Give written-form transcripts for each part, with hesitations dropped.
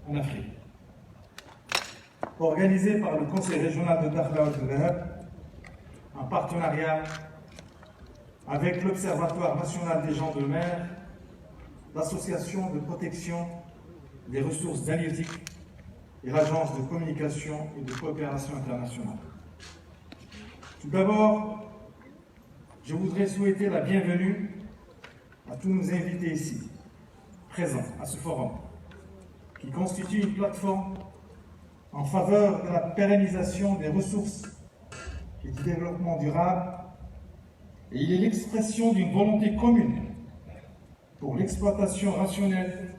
en Afrique. Organisé par le Conseil régional de Dakhla Oued El-Wahab, en partenariat avec l'Observatoire national des gens de mer, l'Association de protection des ressources halieutiques et l'Agence de communication et de coopération internationale. Tout d'abord, je voudrais souhaiter la bienvenue à tous nos invités ici, présents à ce forum, qui constitue une plateforme en faveur de la pérennisation des ressources et du développement durable, et il est l'expression d'une volonté commune pour l'exploitation rationnelle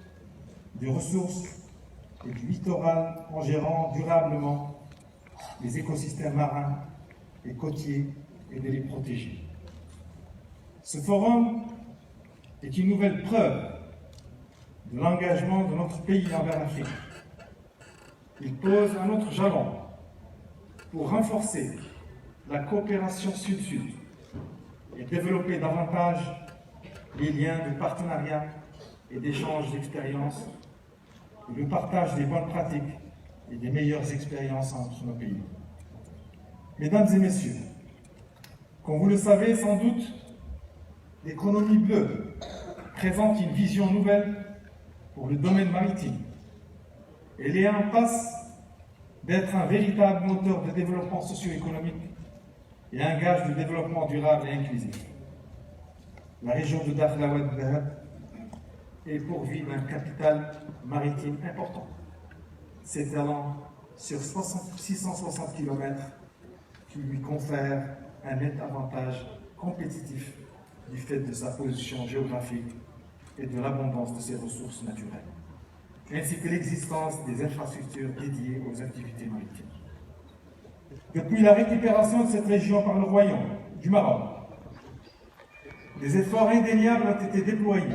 des ressources et du littoral en gérant durablement les écosystèmes marins et côtiers et de les protéger. Ce forum est une nouvelle preuve de l'engagement de notre pays envers l'Afrique. Il pose un autre jalon pour renforcer la coopération sud-sud et développer davantage les liens de partenariat et d'échange d'expériences, et le partage des bonnes pratiques et des meilleures expériences entre nos pays. Mesdames et messieurs, comme vous le savez sans doute, l'économie bleue présente une vision nouvelle pour le domaine maritime. Elle est en passe d'être un véritable moteur de développement socio-économique et un gage de développement durable et inclusif. La région de Dakhla Oued El-Wahab est pourvue d'un capital maritime important, s'étalant sur 660 km, qui lui confère un net avantage compétitif du fait de sa position géographique et de l'abondance de ses ressources naturelles, ainsi que l'existence des infrastructures dédiées aux activités maritimes. Depuis la récupération de cette région par le Royaume du Maroc, des efforts indéniables ont été déployés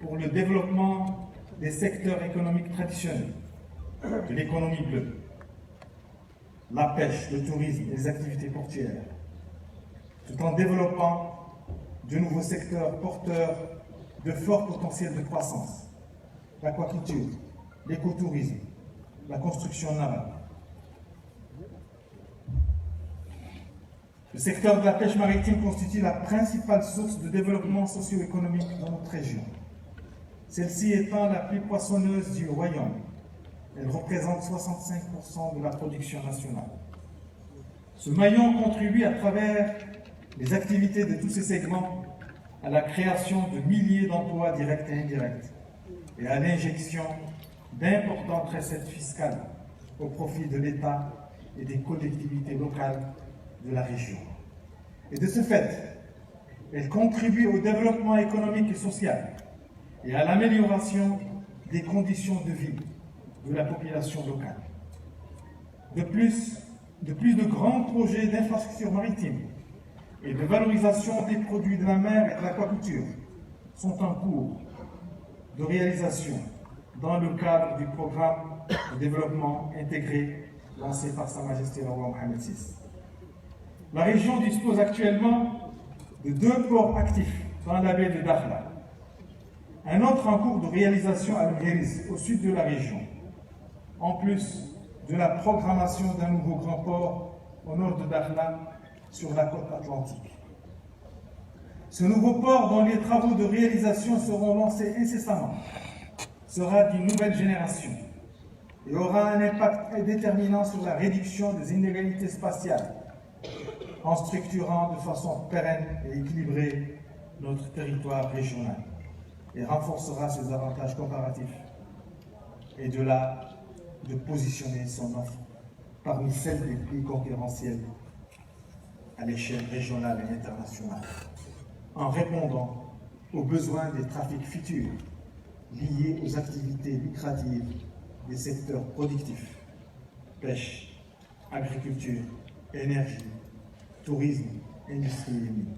pour le développement des secteurs économiques traditionnels de l'économie bleue, la pêche, le tourisme et les activités portuaires, tout en développant de nouveaux secteurs porteurs de fort potentiel de croissance, l'aquaculture, l'écotourisme, la construction navale. Le secteur de la pêche maritime constitue la principale source de développement socio-économique dans notre région. Celle-ci étant la plus poissonneuse du royaume, elle représente 65% de la production nationale. Ce maillon contribue à travers les activités de tous ces segments à la création de milliers d'emplois directs et indirects et à l'injection d'importantes recettes fiscales au profit de l'État et des collectivités locales de la région. Et de ce fait, elle contribue au développement économique et social et à l'amélioration des conditions de vie de la population locale. De plus de grands projets d'infrastructures maritimes et de valorisation des produits de la mer et de l'aquaculture sont en cours de réalisation dans le cadre du programme de développement intégré lancé par Sa Majesté le roi Mohammed VI. La région dispose actuellement de 2 ports actifs dans la baie de Dakhla, un autre en cours de réalisation à l'Ugheriz, au sud de la région, en plus de la programmation d'un nouveau grand port au nord de Dakhla, sur la côte atlantique. Ce nouveau port, dont les travaux de réalisation seront lancés incessamment, sera d'une nouvelle génération et aura un impact déterminant sur la réduction des inégalités spatiales, en structurant de façon pérenne et équilibrée notre territoire régional, et renforcera ses avantages comparatifs, et de là de positionner son offre parmi celles des plus concurrentielles à l'échelle régionale et internationale, en répondant aux besoins des trafics futurs liés aux activités lucratives des secteurs productifs, pêche, agriculture, énergie, tourisme, industrie et mines,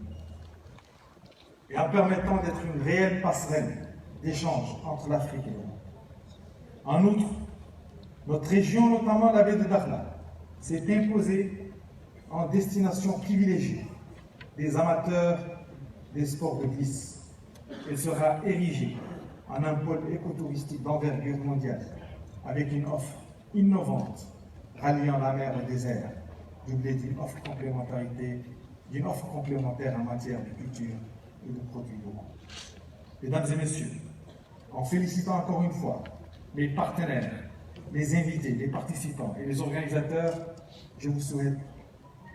et en permettant d'être une réelle passerelle d'échange entre l'Afrique et l'Europe. En outre, notre région, notamment la baie de Dakhla, s'est imposée en destination privilégiée des amateurs des sports de glisse. Elle sera érigée en un pôle écotouristique d'envergure mondiale, avec une offre innovante, ralliant la mer au désert, doublée d'une offre complémentaire en matière de culture et de produits locaux. Mesdames et messieurs, en félicitant encore une fois les partenaires, les invités, les participants et les organisateurs, je vous souhaite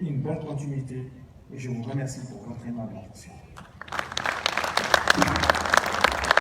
une bonne continuité et je vous remercie pour votre aimable attention.